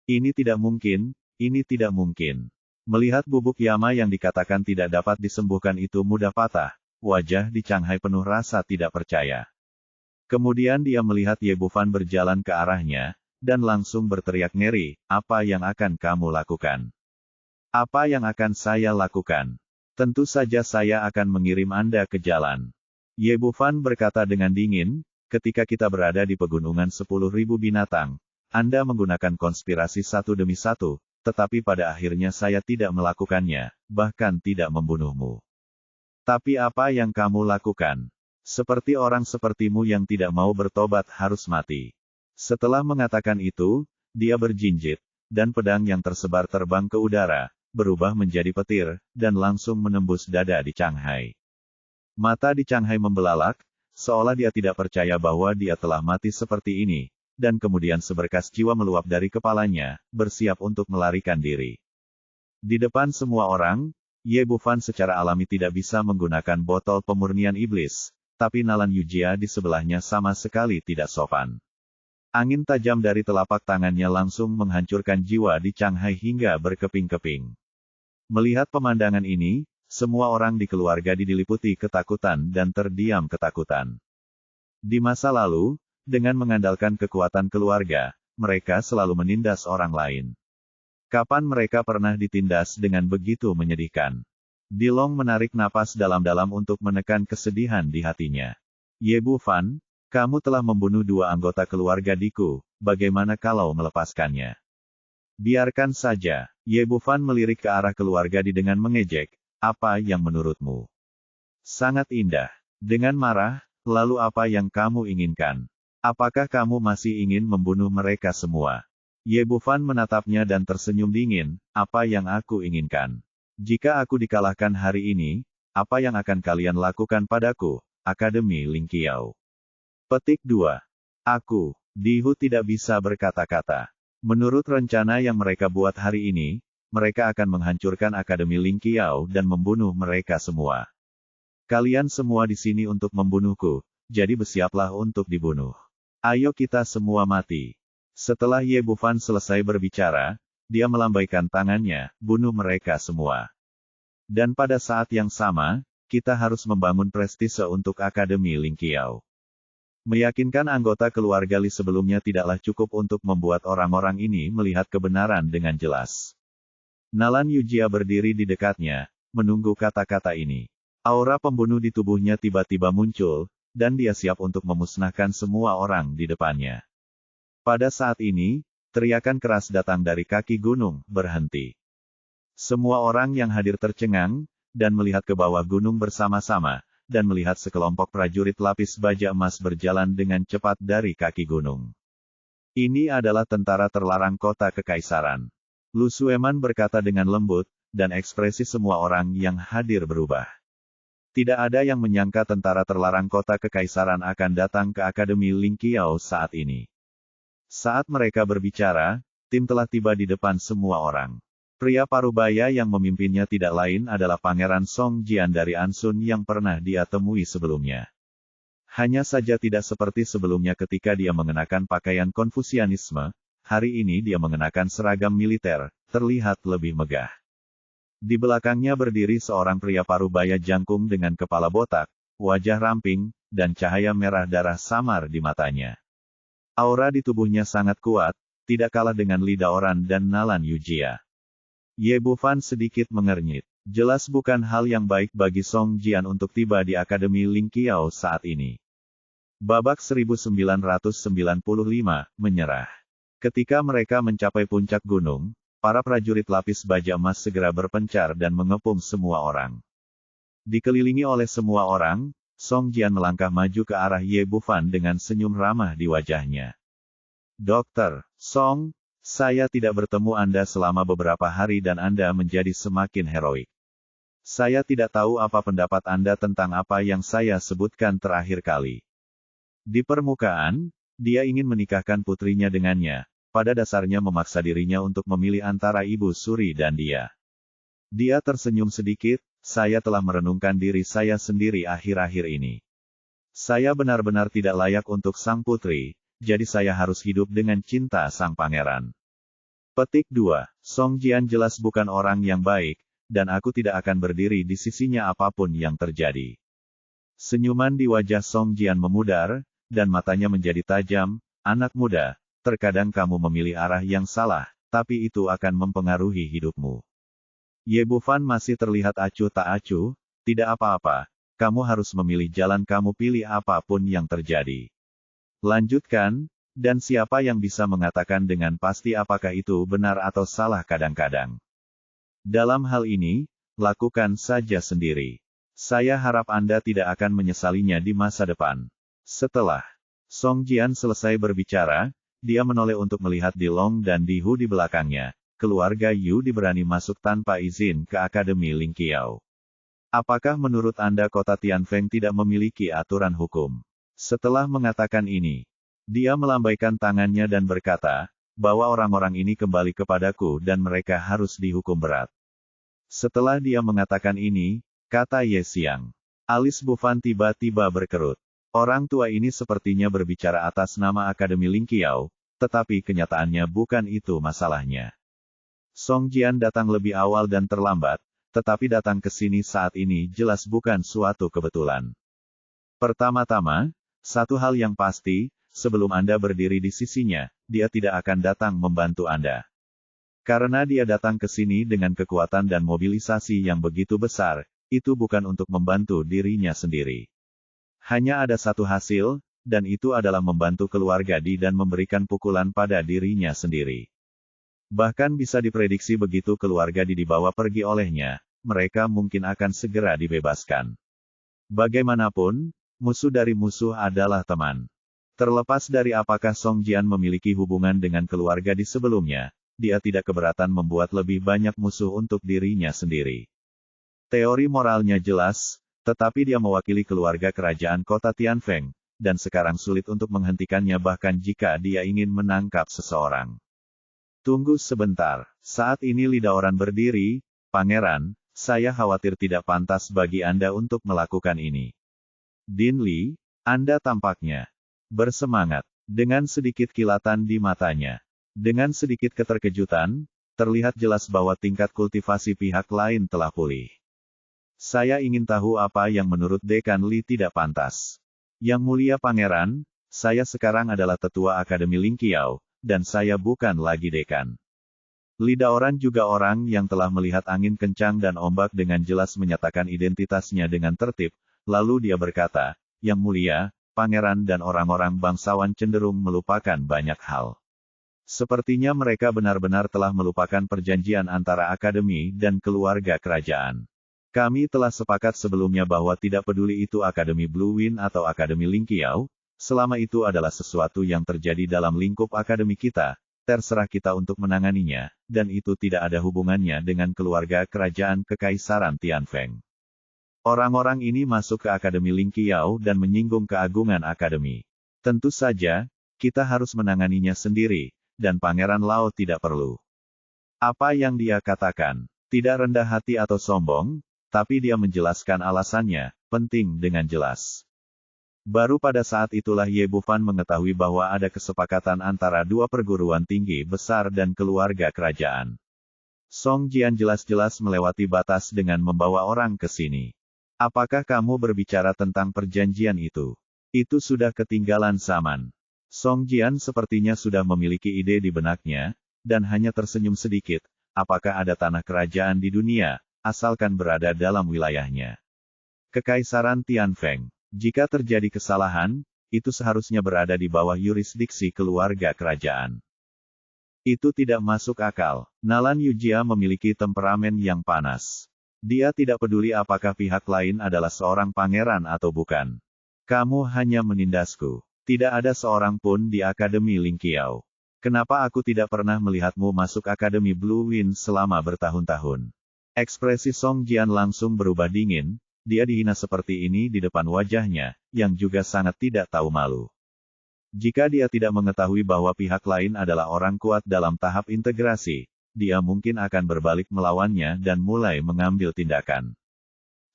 Ini tidak mungkin, ini tidak mungkin. Melihat bubuk Yama yang dikatakan tidak dapat disembuhkan itu mudah patah, wajah di Changhai penuh rasa tidak percaya. Kemudian dia melihat Ye Bufan berjalan ke arahnya, dan langsung berteriak ngeri, apa yang akan kamu lakukan? Apa yang akan saya lakukan? Tentu saja saya akan mengirim Anda ke jalan. Ye Bufan berkata dengan dingin, ketika kita berada di pegunungan 10.000 binatang, Anda menggunakan konspirasi satu demi satu, tetapi pada akhirnya saya tidak melakukannya, bahkan tidak membunuhmu. Tapi apa yang kamu lakukan? Seperti orang sepertimu yang tidak mau bertobat harus mati. Setelah mengatakan itu, dia berjinjit, dan pedang yang tersebar terbang ke udara, berubah menjadi petir, dan langsung menembus dada di Changhai. Mata di Changhai membelalak, seolah dia tidak percaya bahwa dia telah mati seperti ini, dan kemudian seberkas jiwa meluap dari kepalanya, bersiap untuk melarikan diri. Di depan semua orang, Ye Bufan secara alami tidak bisa menggunakan botol pemurnian iblis, tapi Nalan Yujia di sebelahnya sama sekali tidak sopan. Angin tajam dari telapak tangannya langsung menghancurkan jiwa di Changhai hingga berkeping-keping. Melihat pemandangan ini, semua orang di keluarga diliputi ketakutan dan terdiam ketakutan. Di masa lalu, dengan mengandalkan kekuatan keluarga, mereka selalu menindas orang lain. Kapan mereka pernah ditindas dengan begitu menyedihkan? Dilong menarik napas dalam-dalam untuk menekan kesedihan di hatinya. Ye Bufan, kamu telah membunuh 2 anggota keluarga Diku, bagaimana kalau melepaskannya? Biarkan saja. Ye Bufan melirik ke arah keluarga dengan mengejek, apa yang menurutmu? Sangat indah. Dengan marah, lalu apa yang kamu inginkan? Apakah kamu masih ingin membunuh mereka semua? Ye Bufan menatapnya dan tersenyum dingin, apa yang aku inginkan? Jika aku dikalahkan hari ini, apa yang akan kalian lakukan padaku, Akademi Ling Qiao? Petik 2. Aku, Dihu tidak bisa berkata-kata. Menurut rencana yang mereka buat hari ini, mereka akan menghancurkan Akademi Ling Qiao dan membunuh mereka semua. Kalian semua di sini untuk membunuhku, jadi bersiaplah untuk dibunuh. Ayo kita semua mati. Setelah Ye Bufan selesai berbicara, dia melambaikan tangannya, bunuh mereka semua. Dan pada saat yang sama, kita harus membangun prestise untuk Akademi Ling Qiao. Meyakinkan anggota keluarga Li sebelumnya tidaklah cukup untuk membuat orang-orang ini melihat kebenaran dengan jelas. Nalan Yujia berdiri di dekatnya, menunggu kata-kata ini. Aura pembunuh di tubuhnya tiba-tiba muncul, dan dia siap untuk memusnahkan semua orang di depannya. Pada saat ini, teriakan keras datang dari kaki gunung, berhenti. Semua orang yang hadir tercengang, dan melihat ke bawah gunung bersama-sama, dan melihat sekelompok prajurit lapis baja emas berjalan dengan cepat dari kaki gunung. Ini adalah tentara terlarang kota kekaisaran. Lu Sueman berkata dengan lembut, dan ekspresi semua orang yang hadir berubah. Tidak ada yang menyangka tentara terlarang kota kekaisaran akan datang ke Akademi Ling Qiao saat ini. Saat mereka berbicara, tim telah tiba di depan semua orang. Pria parubaya yang memimpinnya tidak lain adalah Pangeran Song Jian dari Ansun yang pernah dia temui sebelumnya. Hanya saja tidak seperti sebelumnya ketika dia mengenakan pakaian Konfusianisme, hari ini dia mengenakan seragam militer, terlihat lebih megah. Di belakangnya berdiri seorang pria parubaya jangkung dengan kepala botak, wajah ramping, dan cahaya merah darah samar di matanya. Aura di tubuhnya sangat kuat, tidak kalah dengan Li Daoran dan Nalan Yujia. Ye Bufan sedikit mengernyit. Jelas bukan hal yang baik bagi Song Jian untuk tiba di Akademi Ling Qiao saat ini. Babak 1995, menyerah. Ketika mereka mencapai puncak gunung, para prajurit lapis baja emas segera berpencar dan mengepung semua orang. Dikelilingi oleh semua orang, Song Jian melangkah maju ke arah Ye Bufan dengan senyum ramah di wajahnya. Dokter Song, saya tidak bertemu Anda selama beberapa hari dan Anda menjadi semakin heroik. Saya tidak tahu apa pendapat Anda tentang apa yang saya sebutkan terakhir kali. Di permukaan, dia ingin menikahkan putrinya dengannya. Pada dasarnya memaksa dirinya untuk memilih antara Ibu Suri dan dia. Dia tersenyum sedikit, saya telah merenungkan diri saya sendiri akhir-akhir ini. Saya benar-benar tidak layak untuk sang putri, jadi saya harus hidup dengan cinta sang pangeran. Petik 2. Song Jian jelas bukan orang yang baik, dan aku tidak akan berdiri di sisinya apapun yang terjadi. Senyuman di wajah Song Jian memudar, dan matanya menjadi tajam, anak muda. Terkadang kamu memilih arah yang salah, tapi itu akan mempengaruhi hidupmu. Ye Bufan masih terlihat acuh tak acuh, tidak apa-apa, kamu harus memilih jalan kamu pilih apapun yang terjadi. Lanjutkan, dan siapa yang bisa mengatakan dengan pasti apakah itu benar atau salah kadang-kadang. Dalam hal ini, lakukan saja sendiri. Saya harap Anda tidak akan menyesalinya di masa depan. Setelah Song Jian selesai berbicara, dia menoleh untuk melihat Di Long dan Di Hu di belakangnya. Keluarga Yu diberani masuk tanpa izin ke Akademi Ling Qiao. Apakah menurut Anda kota Tianfeng tidak memiliki aturan hukum? Setelah mengatakan ini, dia melambaikan tangannya dan berkata, bahwa orang-orang ini kembali kepadaku dan mereka harus dihukum berat. Setelah dia mengatakan ini, kata Ye Xiang, alis Bufan tiba-tiba berkerut. Orang tua ini sepertinya berbicara atas nama Akademi Ling Qiao, tetapi kenyataannya bukan itu masalahnya. Song Jian datang lebih awal dan terlambat, tetapi datang ke sini saat ini jelas bukan suatu kebetulan. Pertama-tama, satu hal yang pasti, sebelum Anda berdiri di sisinya, dia tidak akan datang membantu Anda. Karena dia datang ke sini dengan kekuatan dan mobilisasi yang begitu besar, itu bukan untuk membantu dirinya sendiri. Hanya ada satu hasil, dan itu adalah membantu keluarga Di dan memberikan pukulan pada dirinya sendiri. Bahkan bisa diprediksi begitu keluarga Di dibawa pergi olehnya, mereka mungkin akan segera dibebaskan. Bagaimanapun, musuh dari musuh adalah teman. Terlepas dari apakah Song Jian memiliki hubungan dengan keluarga Di sebelumnya, dia tidak keberatan membuat lebih banyak musuh untuk dirinya sendiri. Teori moralnya jelas, tetapi dia mewakili keluarga kerajaan kota Tianfeng, dan sekarang sulit untuk menghentikannya bahkan jika dia ingin menangkap seseorang. Tunggu sebentar, saat ini Lidaoran berdiri, Pangeran, saya khawatir tidak pantas bagi Anda untuk melakukan ini. Din Li, Anda tampaknya bersemangat, dengan sedikit kilatan di matanya. Dengan sedikit keterkejutan, terlihat jelas bahwa tingkat kultivasi pihak lain telah pulih. Saya ingin tahu apa yang menurut Dekan Li tidak pantas. Yang mulia Pangeran, saya sekarang adalah tetua Akademi Lingqiao, dan saya bukan lagi dekan. Lidaoran juga orang yang telah melihat angin kencang dan ombak dengan jelas menyatakan identitasnya dengan tertib, lalu dia berkata, Yang mulia, Pangeran dan orang-orang bangsawan cenderung melupakan banyak hal. Sepertinya mereka benar-benar telah melupakan perjanjian antara Akademi dan keluarga kerajaan. Kami telah sepakat sebelumnya bahwa tidak peduli itu Akademi Blue Wind atau Akademi Lingqiao, selama itu adalah sesuatu yang terjadi dalam lingkup akademi kita, terserah kita untuk menanganinya, dan itu tidak ada hubungannya dengan keluarga kerajaan Kekaisaran Tianfeng. Orang-orang ini masuk ke Akademi Lingqiao dan menyinggung keagungan akademi. Tentu saja, kita harus menanganinya sendiri, dan Pangeran Lao tidak perlu. Apa yang dia katakan, tidak rendah hati atau sombong, tapi dia menjelaskan alasannya, penting dengan jelas. Baru pada saat itulah Ye Bufan mengetahui bahwa ada kesepakatan antara dua perguruan tinggi besar dan keluarga kerajaan. Song Jian jelas-jelas melewati batas dengan membawa orang ke sini. Apakah kamu berbicara tentang perjanjian itu? Itu sudah ketinggalan zaman. Song Jian sepertinya sudah memiliki ide di benaknya, dan hanya tersenyum sedikit. Apakah ada tanah kerajaan di dunia, asalkan berada dalam wilayahnya? Kekaisaran Tianfeng. Jika terjadi kesalahan, itu seharusnya berada di bawah yurisdiksi keluarga kerajaan. Itu tidak masuk akal. Nalan Yujia memiliki temperamen yang panas. Dia tidak peduli apakah pihak lain adalah seorang pangeran atau bukan. Kamu hanya menindasku. Tidak ada seorang pun di Akademi Lingqiao. Kenapa aku tidak pernah melihatmu masuk Akademi Blue Wind selama bertahun-tahun? Ekspresi Song Jian langsung berubah dingin. Dia dihina seperti ini di depan wajahnya, yang juga sangat tidak tahu malu. Jika dia tidak mengetahui bahwa pihak lain adalah orang kuat dalam tahap integrasi, dia mungkin akan berbalik melawannya dan mulai mengambil tindakan.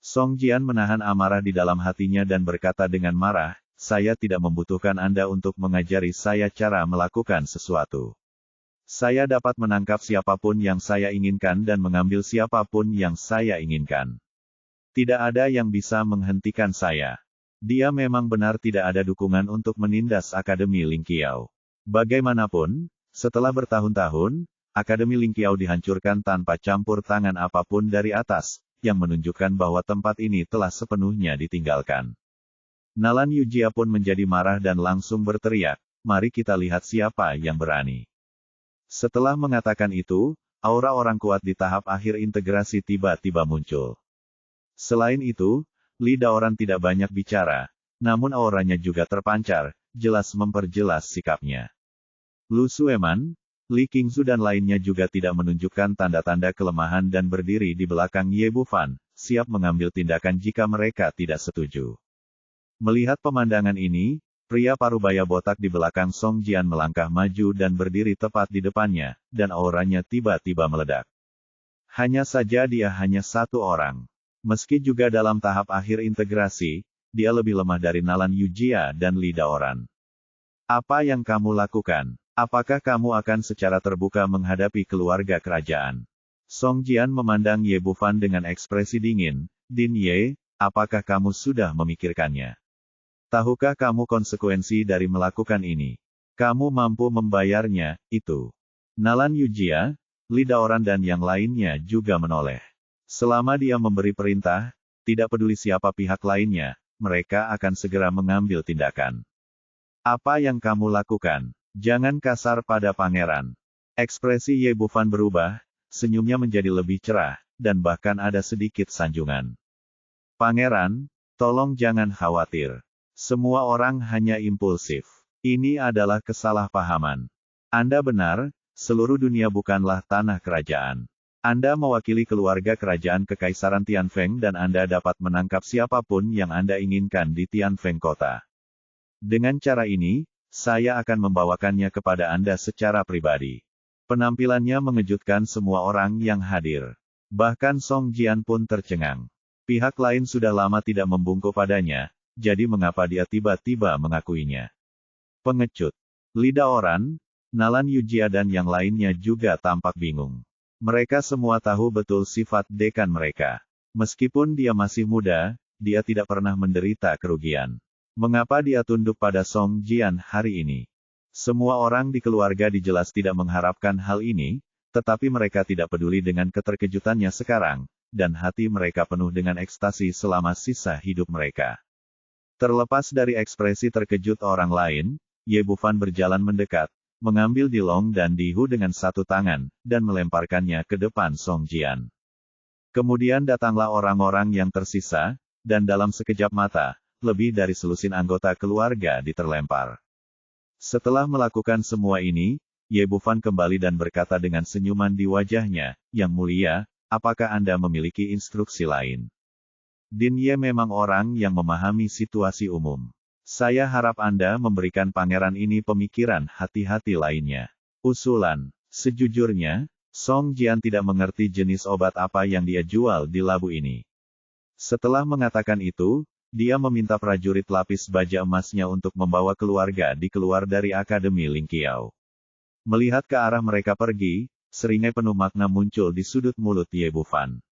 Song Jian menahan amarah di dalam hatinya dan berkata dengan marah, saya tidak membutuhkan Anda untuk mengajari saya cara melakukan sesuatu. Saya dapat menangkap siapapun yang saya inginkan dan mengambil siapapun yang saya inginkan. Tidak ada yang bisa menghentikan saya. Dia memang benar tidak ada dukungan untuk menindas Akademi Lingqiao. Bagaimanapun, setelah bertahun-tahun, Akademi Lingqiao dihancurkan tanpa campur tangan apapun dari atas, yang menunjukkan bahwa tempat ini telah sepenuhnya ditinggalkan. Nalan Yujia pun menjadi marah dan langsung berteriak, mari kita lihat siapa yang berani. Setelah mengatakan itu, aura orang kuat di tahap akhir integrasi tiba-tiba muncul. Selain itu, Lidaoran tidak banyak bicara, namun auranya juga terpancar, jelas memperjelas sikapnya. Lu Sueman, Li Qingzu dan lainnya juga tidak menunjukkan tanda-tanda kelemahan dan berdiri di belakang Ye Bufan, siap mengambil tindakan jika mereka tidak setuju. Melihat pemandangan ini, pria parubaya botak di belakang Song Jian melangkah maju dan berdiri tepat di depannya, dan auranya tiba-tiba meledak. Hanya saja dia hanya satu orang. Meski juga dalam tahap akhir integrasi, dia lebih lemah dari Nalan Yujia dan Lidaoran. Apa yang kamu lakukan? Apakah kamu akan secara terbuka menghadapi keluarga kerajaan? Song Jian memandang Ye Bufan dengan ekspresi dingin, Din Ye, apakah kamu sudah memikirkannya? Tahukah kamu konsekuensi dari melakukan ini? Kamu mampu membayarnya, itu. Nalan Yujia, Lidaoran dan yang lainnya juga menoleh. Selama dia memberi perintah, tidak peduli siapa pihak lainnya, mereka akan segera mengambil tindakan. Apa yang kamu lakukan? Jangan kasar pada pangeran. Ekspresi Ye Bufan berubah, senyumnya menjadi lebih cerah, dan bahkan ada sedikit sanjungan. Pangeran, tolong jangan khawatir. Semua orang hanya impulsif. Ini adalah kesalahpahaman. Anda benar, seluruh dunia bukanlah tanah kerajaan. Anda mewakili keluarga kerajaan Kekaisaran Tianfeng dan Anda dapat menangkap siapapun yang Anda inginkan di Tianfeng kota. Dengan cara ini, saya akan membawakannya kepada Anda secara pribadi. Penampilannya mengejutkan semua orang yang hadir. Bahkan Song Jian pun tercengang. Pihak lain sudah lama tidak membungkuk padanya, jadi mengapa dia tiba-tiba mengakuinya? Pengecut. Lidah Oran, Nalan Yujia dan yang lainnya juga tampak bingung. Mereka semua tahu betul sifat dekan mereka. Meskipun dia masih muda, dia tidak pernah menderita kerugian. Mengapa dia tunduk pada Song Jian hari ini? Semua orang di keluarga dijelas tidak mengharapkan hal ini, tetapi mereka tidak peduli dengan keterkejutannya sekarang, dan hati mereka penuh dengan ekstasi selama sisa hidup mereka. Terlepas dari ekspresi terkejut orang lain, Ye Bufan berjalan mendekat, mengambil Di Long dan Di Hu dengan satu tangan, dan melemparkannya ke depan Song Jian. Kemudian datanglah orang-orang yang tersisa, dan dalam sekejap mata, lebih dari selusin anggota keluarga diterlempar. Setelah melakukan semua ini, Ye Bufan kembali dan berkata dengan senyuman di wajahnya, "Yang mulia, apakah Anda memiliki instruksi lain?" Din Ye memang orang yang memahami situasi umum. Saya harap Anda memberikan pangeran ini pemikiran hati-hati lainnya. Usulan. Sejujurnya, Song Jian tidak mengerti jenis obat apa yang dia jual di labu ini. Setelah mengatakan itu, dia meminta prajurit lapis baja emasnya untuk membawa keluarga keluar dari Akademi Ling Qiao. Melihat ke arah mereka pergi, seringai penuh makna muncul di sudut mulut Ye Bufan.